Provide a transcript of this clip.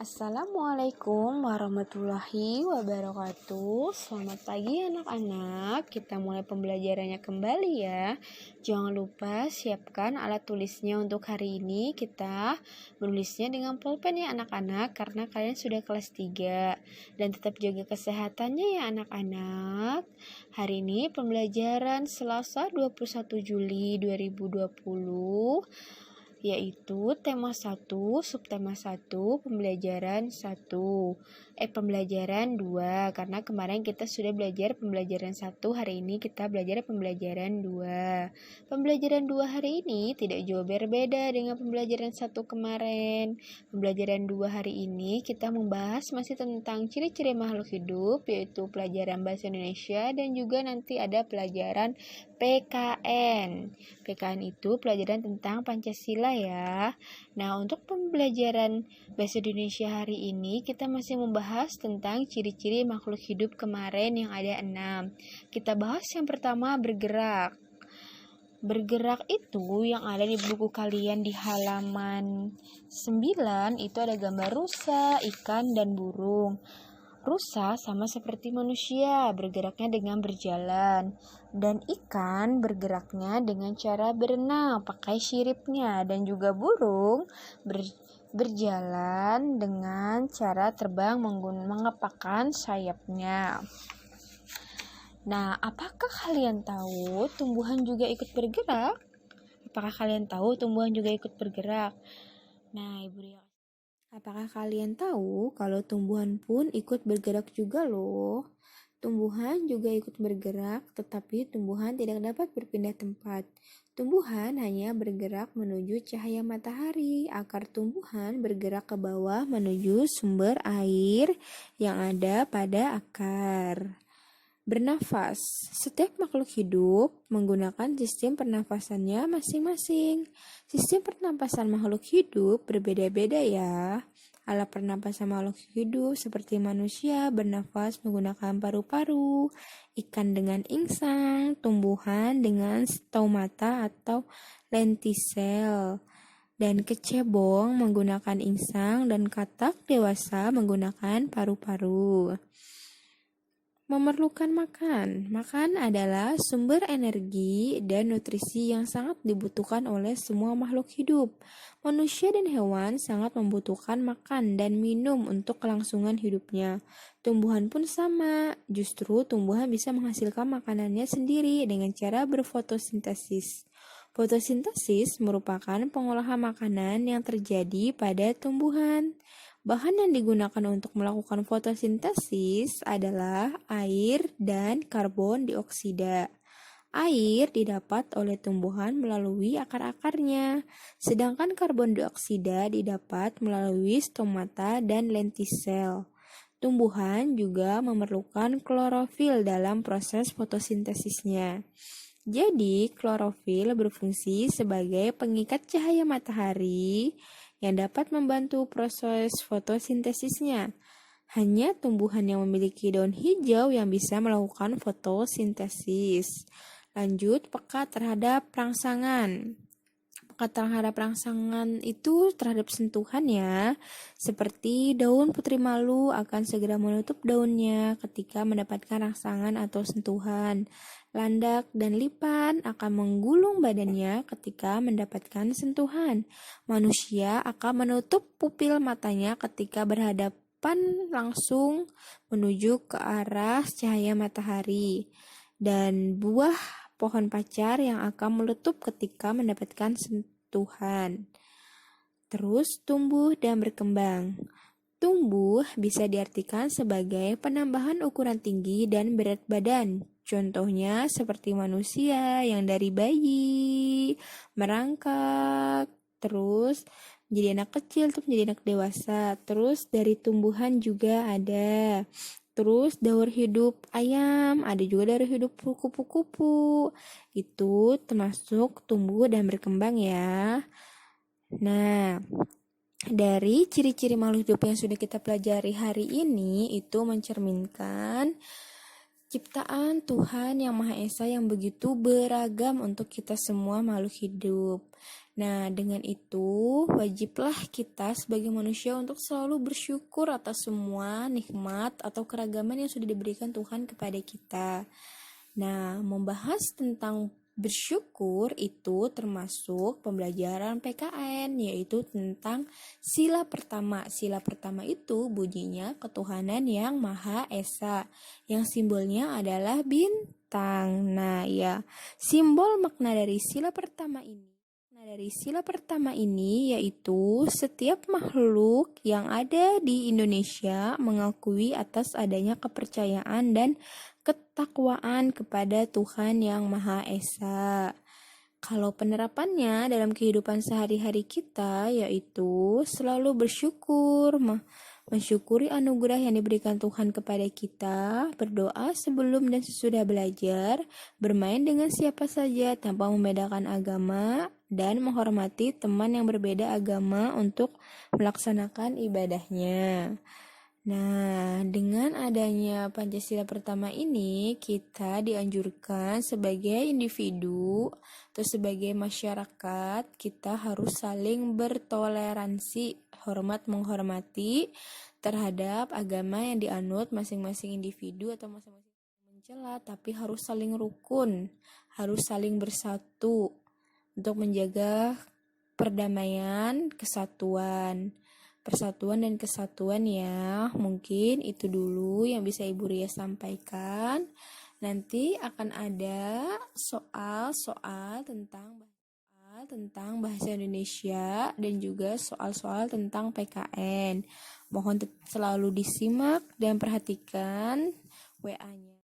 Assalamualaikum warahmatullahi wabarakatuh. Selamat pagi anak-anak. Kita mulai pembelajarannya kembali ya. Jangan lupa siapkan alat tulisnya untuk hari ini. Kita menulisnya dengan pulpen ya anak-anak, karena kalian sudah kelas 3. Dan tetap jaga kesehatannya ya anak-anak. Hari ini pembelajaran Selasa 21 Juli 2020, yaitu tema 1, subtema 1, pembelajaran 1. Pembelajaran 2, karena kemarin kita sudah belajar pembelajaran 1, hari ini kita belajar pembelajaran 2. Pembelajaran 2 hari ini tidak jauh berbeda dengan pembelajaran 1 kemarin. Pembelajaran 2 hari ini kita membahas masih tentang ciri-ciri makhluk hidup, yaitu pelajaran bahasa Indonesia dan juga nanti ada pelajaran PKN. PKN itu pelajaran tentang Pancasila ya. Nah, untuk pembelajaran bahasa Indonesia hari ini kita masih membahas tentang ciri-ciri makhluk hidup kemarin yang ada 6. Kita bahas yang pertama, bergerak. Bergerak itu yang ada di buku kalian di halaman 9 itu ada gambar rusa, ikan, dan burung. Rusa sama seperti manusia, bergeraknya dengan berjalan. Dan ikan bergeraknya dengan cara berenang, pakai siripnya. Dan juga burung berjalan dengan cara terbang mengepakkan sayapnya. Nah, apakah kalian tahu tumbuhan juga ikut bergerak? Apakah kalian tahu tumbuhan juga ikut bergerak? Nah, Ibu Ria, apakah kalian tahu kalau tumbuhan pun ikut bergerak juga loh? Tumbuhan juga ikut bergerak, tetapi tumbuhan tidak dapat berpindah tempat. Tumbuhan hanya bergerak menuju cahaya matahari. Akar tumbuhan bergerak ke bawah menuju sumber air yang ada pada akar. Bernafas. Setiap makhluk hidup menggunakan sistem pernafasannya masing-masing. Sistem pernapasan makhluk hidup berbeda-beda ya. Alat pernapasan makhluk hidup seperti manusia bernafas menggunakan paru-paru, ikan dengan insang, tumbuhan dengan stomata atau lentisel, dan kecebong menggunakan insang, dan katak dewasa menggunakan paru-paru. Memerlukan makan. Makan adalah sumber energi dan nutrisi yang sangat dibutuhkan oleh semua makhluk hidup. Manusia dan hewan sangat membutuhkan makan dan minum untuk kelangsungan hidupnya. Tumbuhan pun sama. Justru tumbuhan bisa menghasilkan makanannya sendiri dengan cara berfotosintesis. Fotosintesis merupakan pengolahan makanan yang terjadi pada tumbuhan. Bahan yang digunakan untuk melakukan fotosintesis adalah air dan karbon dioksida. Air didapat oleh tumbuhan melalui akar-akarnya, sedangkan karbon dioksida didapat melalui stomata dan lentisel. Tumbuhan juga memerlukan klorofil dalam proses fotosintesisnya. Jadi, klorofil berfungsi sebagai pengikat cahaya matahari yang dapat membantu proses fotosintesisnya. Hanya tumbuhan yang memiliki daun hijau yang bisa melakukan fotosintesis. Lanjut, peka terhadap rangsangan. Peka terhadap rangsangan itu terhadap sentuhan ya. Seperti daun putri malu akan segera menutup daunnya ketika mendapatkan rangsangan atau sentuhan. Landak dan lipan akan menggulung badannya ketika mendapatkan sentuhan. Manusia akan menutup pupil matanya ketika berhadapan langsung menuju ke arah cahaya matahari. Dan buah pohon pacar yang akan meletup ketika mendapatkan sentuhan. Terus tumbuh dan berkembang. Tumbuh bisa diartikan sebagai penambahan ukuran tinggi dan berat badan. Contohnya seperti manusia yang dari bayi, merangkak, terus menjadi anak kecil, terus menjadi anak dewasa. Terus dari tumbuhan juga ada. Terus daur hidup ayam, ada juga daur hidup kupu-kupu. Itu termasuk tumbuh dan berkembang ya. Nah, dari ciri-ciri makhluk hidup yang sudah kita pelajari hari ini itu mencerminkan ciptaan Tuhan Yang Maha Esa yang begitu beragam untuk kita semua makhluk hidup. Nah, dengan itu wajiblah kita sebagai manusia untuk selalu bersyukur atas semua nikmat atau keragaman yang sudah diberikan Tuhan kepada kita. Nah, membahas tentang bersyukur itu termasuk pembelajaran PKN, yaitu tentang sila pertama. Sila pertama itu bunyinya ketuhanan yang Maha Esa, yang simbolnya adalah bintang. Nah, ya, simbol makna dari sila pertama ini. Nah, dari sila pertama ini yaitu setiap makhluk yang ada di Indonesia mengakui atas adanya kepercayaan dan ketakwaan kepada Tuhan Yang Maha Esa. Kalau penerapannya dalam kehidupan sehari-hari kita yaitu selalu bersyukur, mensyukuri anugerah yang diberikan Tuhan kepada kita, berdoa sebelum dan sesudah belajar, bermain dengan siapa saja tanpa membedakan agama, dan menghormati teman yang berbeda agama untuk melaksanakan ibadahnya. Nah, dengan adanya Pancasila pertama ini, kita dianjurkan sebagai individu atau sebagai masyarakat, kita harus saling bertoleransi, hormat menghormati terhadap agama yang dianut masing-masing individu atau masing-masing mencela, tapi harus saling rukun, harus saling bersatu untuk menjaga perdamaian, persatuan dan kesatuan ya. Mungkin itu dulu yang bisa Ibu Ria sampaikan. Nanti akan ada soal-soal tentang bahasa Indonesia dan juga soal-soal tentang PKN. Mohon selalu disimak dan perhatikan WA-nya.